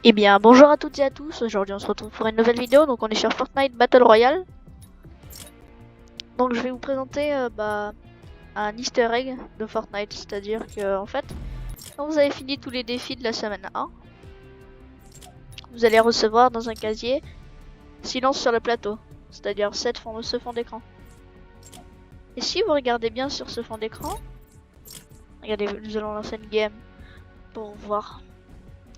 Eh bien, bonjour à toutes et à tous. Aujourd'hui, on se retrouve pour une nouvelle vidéo. Donc, on est sur Fortnite Battle Royale. Donc, je vais vous présenter un Easter egg de Fortnite. C'est-à-dire que, en fait, quand vous avez fini tous les défis de la semaine 1, vous allez recevoir dans un casier silence sur le plateau. C'est-à-dire ce fond d'écran. Et si vous regardez bien sur ce fond d'écran, regardez, nous allons lancer une game pour voir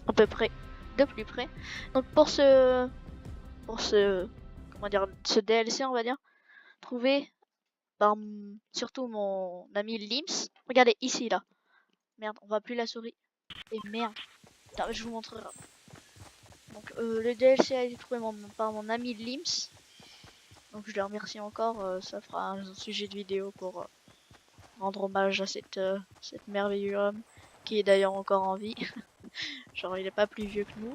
à peu près de plus près. Donc, pour ce DLC, on va dire, trouver par surtout mon ami Lims. Regardez ici là. Merde, on voit plus la souris. Et merde. Putain, je vous montrerai. Donc le DLC a été trouvé par mon ami Lims. Donc je le remercie encore. Ça fera un sujet de vidéo pour rendre hommage à cette merveilleux homme qui est d'ailleurs encore en vie. Genre il est pas plus vieux que nous.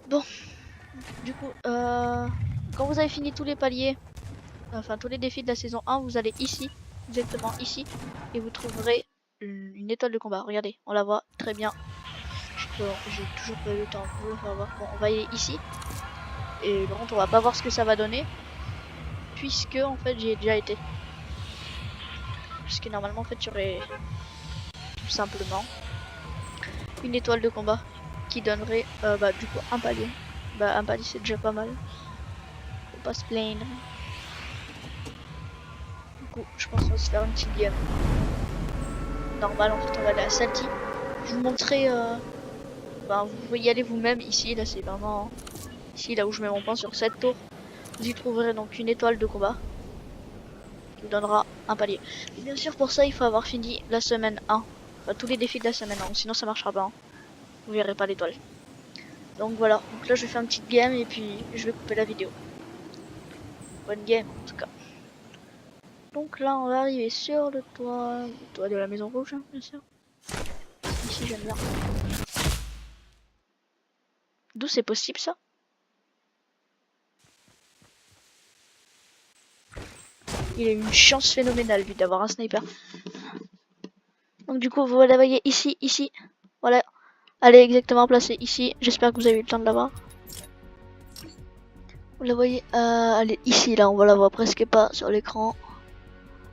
Bon, du coup, quand vous avez fini tous les paliers, enfin tous les défis de la saison 1, vous allez ici, exactement ici, et vous trouverez une étoile de combat. Regardez, on la voit très bien. J'ai toujours pas eu le temps de le faire voir. Bon, on va aller ici. Et par contre, on va pas voir ce que ça va donner. Puisque, en fait, j'y ai déjà été. Puisque normalement, en fait, tu aurais tout simplement une étoile de combat qui donnerait, du coup, un palier. Bah, un palier, c'est déjà pas mal. Faut pas se plaindre. Du coup, je pense qu'on va se faire une petite game. Normal, en fait, on va aller à Salty. Je vous montrerai, vous pouvez y aller vous-même ici. Là, c'est vraiment ici, là où je mets mon point sur cette tour. Vous y trouverez donc une étoile de combat qui vous donnera un palier. Et bien sûr, pour ça, il faut avoir fini la semaine 1. Enfin, tous les défis de la semaine 1, sinon ça marchera pas. Hein. Vous verrez pas l'étoile. Donc voilà, donc là je vais faire une petite game et puis je vais couper la vidéo. Bonne game en tout cas. Donc là on va arriver sur le toit de la maison rouge, hein, bien sûr. Ici j'aime bien. D'où c'est possible ça? Il a une chance phénoménale lui d'avoir un sniper. Donc du coup vous la voyez ici, ici. Voilà. Elle est exactement placée ici. J'espère que vous avez eu le temps de la voir. Vous la voyez, elle est ici là, on la voit presque pas sur l'écran.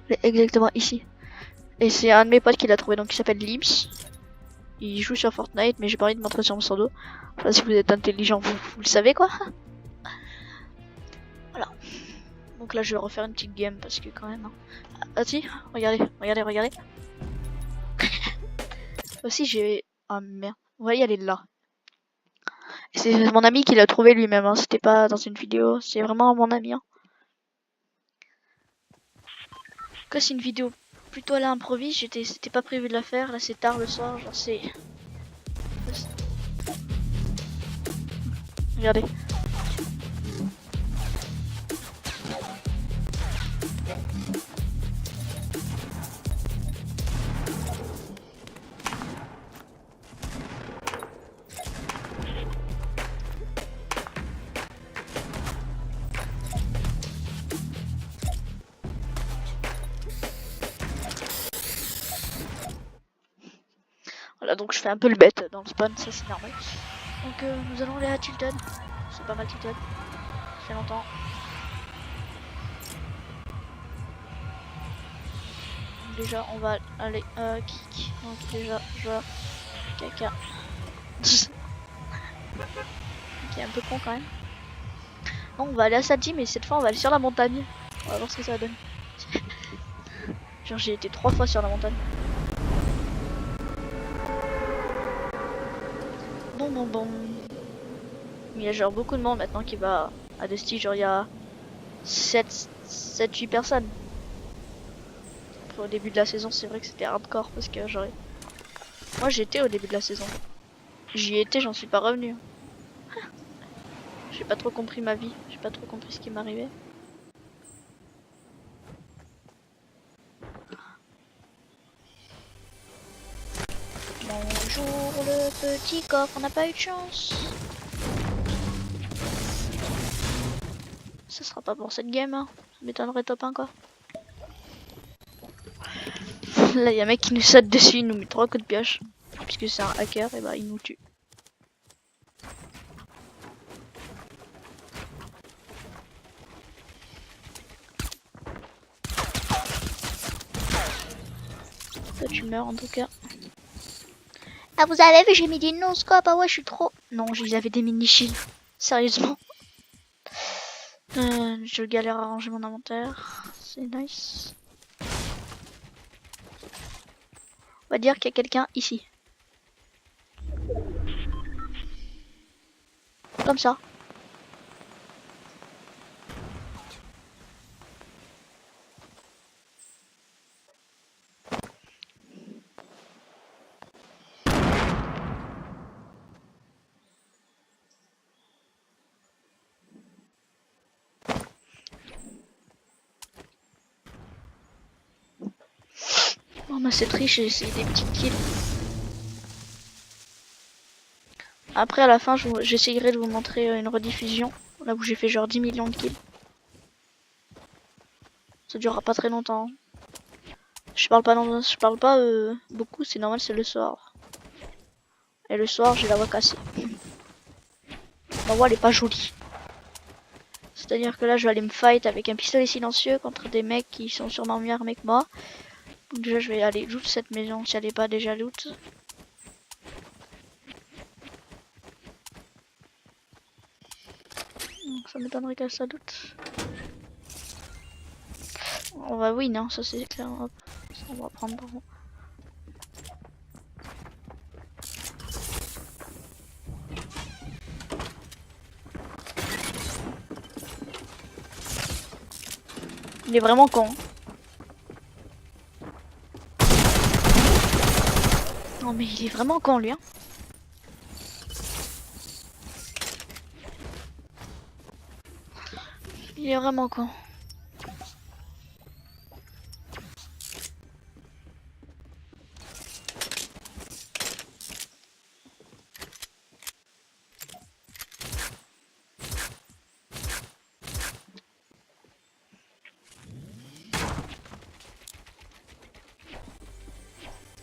Elle est exactement ici. Et c'est un de mes potes qui l'a trouvé, donc il s'appelle Lims. Il joue sur Fortnite, mais j'ai pas envie de montrer sur mon pseudo. Enfin, si vous êtes intelligent, vous le savez quoi. Voilà. Donc là, je vais refaire une petite game parce que quand même. Hein. Ah si, regardez, regardez, regardez. Aussi, j'ai. Ah merde. Vous voyez, elle est là. C'est mon ami qui l'a trouvé lui-même. Hein. C'était pas dans une vidéo. C'est vraiment mon ami. Hein. Que c'est une vidéo plutôt à l'improviste. C'était pas prévu de la faire. Là, c'est tard le soir. Genre, c'est. Regardez. Voilà, donc je fais un peu le bête dans le spawn, ça c'est normal. Donc nous allons aller à Tilted. C'est pas mal Tilted. Ça fait longtemps. Donc, déjà on va aller kick. Donc déjà joueur caca. Qui est un peu con quand même. Donc on va aller à Sadji, mais cette fois on va aller sur la montagne. On va voir ce que ça donne. Genre j'ai été 3 fois sur la montagne. Bon. Il y a genre beaucoup de monde maintenant qui va à Dusty, genre il y a 7-8 personnes. Après, au début de la saison c'est vrai que c'était hardcore parce que genre... Moi j'étais au début de la saison. J'y étais, j'en suis pas revenu. J'ai pas trop compris ma vie, j'ai pas trop compris ce qui m'arrivait. Bonjour le petit coffre, on n'a pas eu de chance. Ça sera pas pour cette game, hein. Ça m'étonnerait top 1 quoi. Là, il y a un mec qui nous saute dessus, il nous met 3 coups de pioche. Puisque c'est un hacker, et bah il nous tue. Toi tu meurs en tout cas. Ah vous avez vu, j'ai mis des non-scopes, ah ouais je suis trop... Non, ils avaient des mini-shields. Sérieusement. Je galère à ranger mon inventaire. C'est nice. On va dire qu'il y a quelqu'un ici. Comme ça. Bon bah c'est triste, j'ai essayé des petits kills. Après à la fin j'essayerai de vous montrer une rediffusion. Là où j'ai fait genre 10 millions de kills. Ça durera pas très longtemps. Je parle pas beaucoup, c'est normal, c'est le soir. Et le soir j'ai la voix cassée. Ma voix elle est pas jolie. C'est-à-dire que là je vais aller me fight avec un pistolet silencieux contre des mecs qui sont sûrement mieux armés que moi. Donc déjà je vais aller loot cette maison si elle n'est pas déjà loot. Ça m'étonnerait qu'elle ça loot. On va win, hein, ça c'est clair. Hop. Ça, on va prendre par contre. Il est vraiment con. Non mais il est vraiment con lui hein. Il est vraiment con.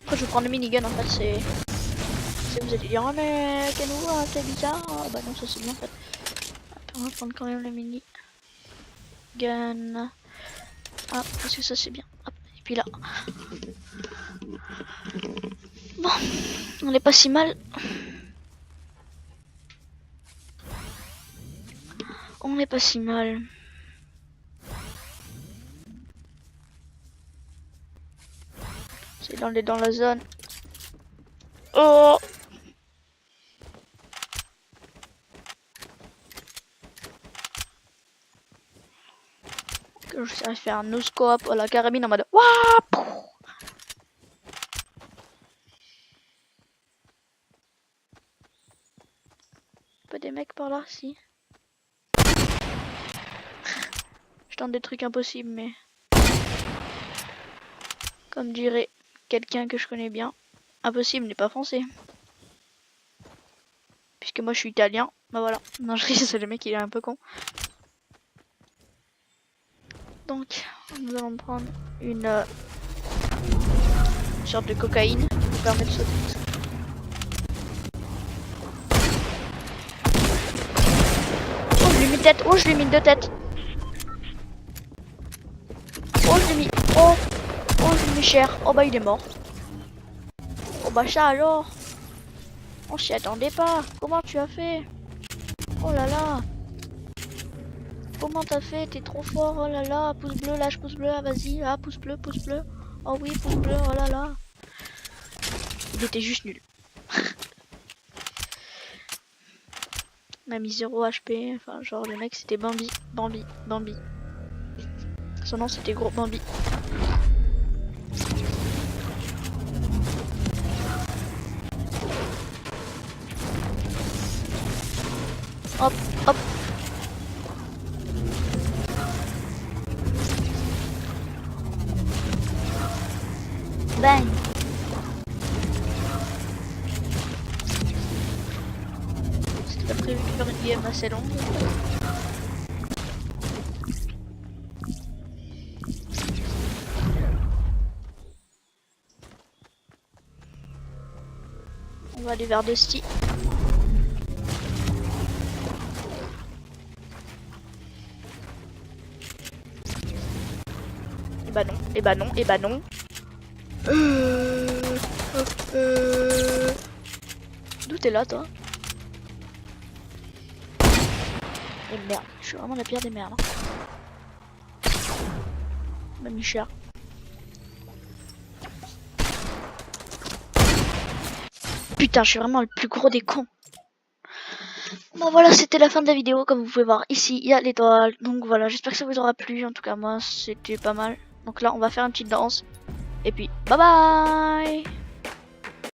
Après je vais prendre le minigun en fait c'est... Vous allez dire oh mais quel nouveau t'es bizarre. Ah, bah non ça c'est bien en fait. Après, on va prendre quand même le minigun. Ah parce que ça c'est bien. Hop. Et puis là. Bon, on n'est pas si mal. On n'est pas si mal. C'est dans la zone. Oh! Que je sais faire un no-scope à la carabine en mode waouh! Pas des mecs par là, si. Je tente des trucs impossibles, mais comme dirait quelqu'un que je connais bien, impossible n'est pas français. Puisque moi je suis italien, bah voilà. Non, je risque, le mec il est un peu con. Donc, nous allons prendre une sorte de cocaïne qui nous permet de sauter. Oh, je lui ai mis tête. Oh, je lui ai mis deux têtes. Oh, je l'ai mis. Oh, oh, je lui ai mis cher. Oh, bah, il est mort. Oh, bah, ça alors. On s'y attendait pas. Comment tu as fait? Oh là là. Comment t'as fait? T'es trop fort. Oh là là. Pouce bleu, lâche pouce bleu. Ah, vas-y. Ah, pouce bleu, pouce bleu. Oh oui, pouce bleu. Oh là là. Il était juste nul. On a mis 0 HP. Enfin, genre, le mec c'était Bambi. Bambi. Bambi. Son nom c'était Gros Bambi. Hop, hop. Bang. C'était pas prévu de faire une game assez longue. On va aller vers Dusty. Et bah non, et bah non, et bah non. D'où t'es là, toi? Et merde, je suis vraiment la pire des merdes. M'a mis cher. Putain, je suis vraiment le plus gros des cons. Bon voilà, c'était la fin de la vidéo. Comme vous pouvez voir ici, il y a l'étoile. Donc voilà, j'espère que ça vous aura plu. En tout cas, moi, c'était pas mal. Donc là, on va faire une petite danse. Et puis, bye bye!